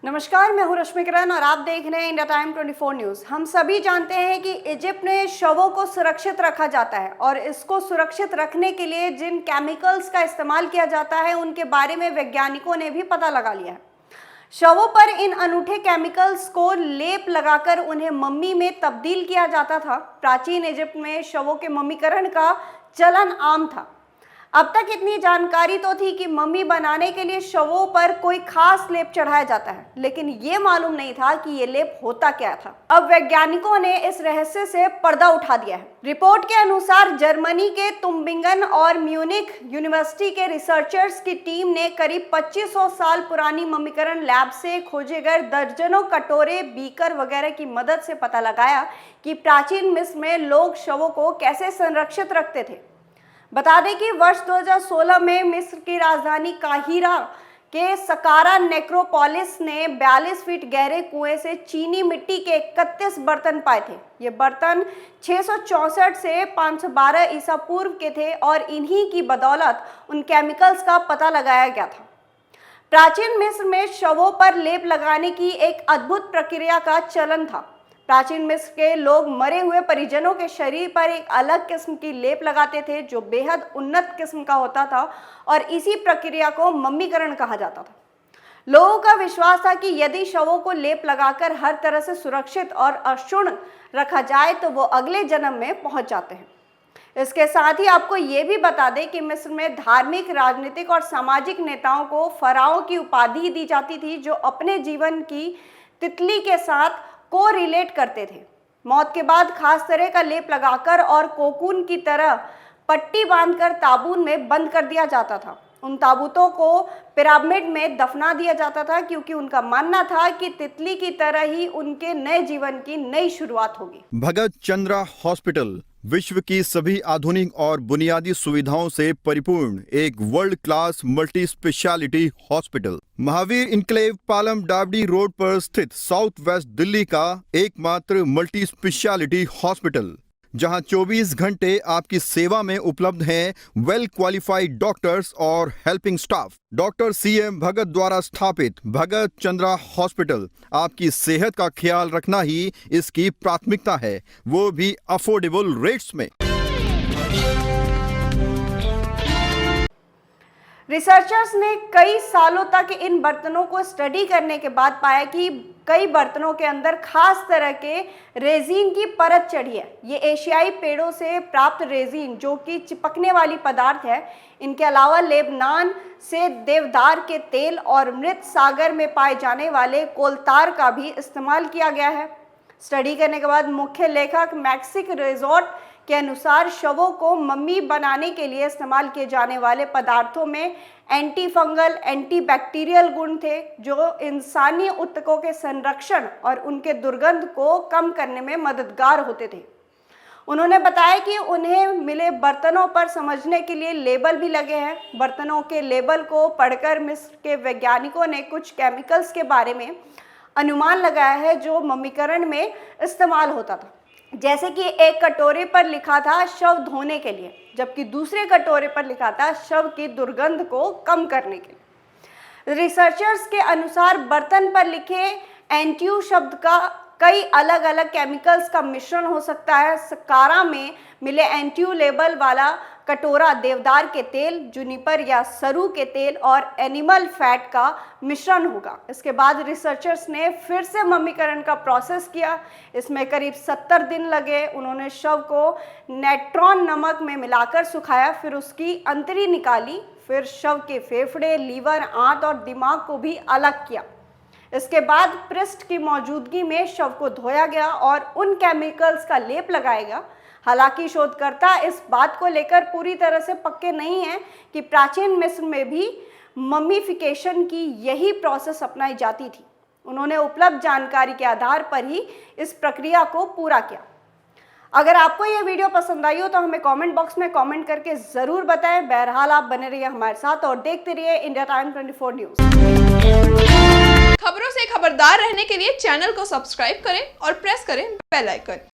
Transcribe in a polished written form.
नमस्कार, मैं हूं रश्मि किरण और आप देख रहे हैं इंडिया टाइम 24 न्यूज़। हम सभी जानते हैं कि इजिप्ट में शवों को सुरक्षित रखा जाता है और इसको सुरक्षित रखने के लिए जिन केमिकल्स का इस्तेमाल किया जाता है उनके बारे में वैज्ञानिकों ने भी पता लगा लिया है। शवों पर इन अनूठे केमिकल्स को लेप लगाकर उन्हें मम्मी में तब्दील किया जाता था। प्राचीन इजिप्ट में शवों के मम्मीकरण का चलन आम था। अब तक इतनी जानकारी तो थी कि मम्मी बनाने के लिए शवों पर कोई खास लेप चढ़ाया जाता है, लेकिन ये मालूम नहीं था कि ये लेप होता क्या था। अब वैज्ञानिकों ने इस रहस्य से पर्दा उठा दिया है। रिपोर्ट के अनुसार जर्मनी के तुम्बिंगन और म्यूनिख यूनिवर्सिटी के रिसर्चर्स की टीम ने करीब 2500 साल पुरानी मम्मीकरण लैब से खोजे गए दर्जनों कटोरे, बीकर वगैरह की मदद से पता लगाया कि प्राचीन मिस्र में लोग शवों को कैसे संरक्षित रखते थे। बता दें कि वर्ष 2016 में मिस्र की राजधानी काहिरा के सकारा नेक्रोपोलिस ने 42 फीट गहरे कुएं से चीनी मिट्टी के 31 बर्तन पाए थे। ये बर्तन 664 से 512 ईसा पूर्व के थे और इन्हीं की बदौलत उन केमिकल्स का पता लगाया गया था। प्राचीन मिस्र में शवों पर लेप लगाने की एक अद्भुत प्रक्रिया का चलन था। प्राचीन मिस्र के लोग मरे हुए परिजनों के शरीर पर एक अलग किस्म की लेप लगाते थे जो बेहद उन्नत किस्म का होता था और इसी प्रक्रिया को मम्मीकरण कहा जाता था। लोगों का विश्वास था कि यदि शवों को लेप लगाकर हर तरह से सुरक्षित और अक्षुण्ण रखा जाए तो वो अगले जन्म में पहुंच जाते हैं। इसके साथ ही आपको ये भी बता दें कि मिस्र में धार्मिक, राजनीतिक और सामाजिक नेताओं को फराओं की उपाधि दी जाती थी जो अपने जीवन की तितली के साथ को रिलेट करते थे। मौत के बाद खास तरह का लेप लगाकर और कोकून की तरह पट्टी बांधकर ताबूत में बंद कर दिया जाता था। उन ताबूतों को पिरामिड में दफना दिया जाता था क्योंकि उनका मानना था कि तितली की तरह ही उनके नए जीवन की नई शुरुआत होगी। भगत चंद्रा हॉस्पिटल विश्व की सभी आधुनिक और बुनियादी सुविधाओं से परिपूर्ण एक world class multi speciality hospital Mahavir enclave Palam डावडी रोड पर स्थित साउथ वेस्ट दिल्ली का एकमात्र मल्टी स्पेशलिटी हॉस्पिटल, जहां 24 घंटे आपकी सेवा में उपलब्ध हैं वेल क्वालिफाइड डॉक्टर्स और हेल्पिंग स्टाफ। डॉक्टर CM भगत द्वारा स्थापित भगत चंद्रा हॉस्पिटल आपकी सेहत का ख्याल रखना ही इसकी प्राथमिकता है, वो भी अफोर्डेबल रेट्स में। रिसर्चर्स ने कई सालों तक इन बर्तनों को स्टडी करने के बाद पाया कि कई बर्तनों के अंदर खास तरह के रेजिन की परत चढ़ी है। ये एशियाई पेड़ों से प्राप्त रेजिन जो कि चिपकने वाली पदार्थ है। इनके अलावा लेबनान से देवदार के तेल और मृत सागर में पाए जाने वाले कोलतार का भी इस्तेमाल किया गया है। स्टडी करने के बाद मुख्य लेखक मैक्सिक रिजॉर्ट के अनुसार शवों को मम्मी बनाने के लिए इस्तेमाल किए जाने वाले पदार्थों में एंटी फंगल, एंटी बैक्टीरियल गुण थे जो इंसानी ऊतकों के संरक्षण और उनके दुर्गंध को कम करने में मददगार होते थे। उन्होंने बताया कि उन्हें मिले बर्तनों पर समझने के लिए लेबल भी लगे हैं। बर्तनों के लेबल को पढ़कर मिस्र के वैज्ञानिकों ने कुछ केमिकल्स के बारे में अनुमान लगाया है जो मम्मीकरण में इस्तेमाल होता था। जैसे कि एक कटोरे पर लिखा था शव धोने के लिए, जबकि दूसरे कटोरे पर लिखा था शव की दुर्गंध को कम करने के लिए। रिसर्चर्स के अनुसार बर्तन पर लिखे एंट्यू शब्द का कई अलग अलग केमिकल्स का मिश्रण हो सकता है। सकारा में मिले एंट्यू लेबल वाला कटोरा देवदार के तेल, जूनिपर या सरू के तेल और एनिमल फैट का मिश्रण होगा। इसके बाद रिसर्चर्स ने फिर से मम्मीकरण का प्रोसेस किया। इसमें करीब 70 दिन लगे। उन्होंने शव को नेट्रॉन नमक में मिलाकर सुखाया, फिर उसकी अंतरी निकाली, फिर शव के फेफड़े, लीवर, आंत और दिमाग को भी अलग किया। इसके बाद पृष्ठ की मौजूदगी में शव को धोया गया और उन केमिकल्स का लेप लगाया गया। हालांकि शोधकर्ता इस बात को लेकर पूरी तरह से पक्के नहीं हैं कि प्राचीन मिस्र में भी मम्मीफिकेशन की यही प्रोसेस अपनाई जाती थी। उन्होंने उपलब्ध जानकारी के आधार पर ही इस प्रक्रिया को पूरा किया। अगर आपको ये वीडियो पसंद आई हो तो हमें कमेंट बॉक्स में कमेंट करके ज़रूर बताएं। बहरहाल आप बने रहिए हमारे साथ और देखते रहिए इंडिया टाइम 24 न्यूज़। खबरों से खबरदार रहने के लिए चैनल को सब्सक्राइब करें और प्रेस करें बेल आइकन।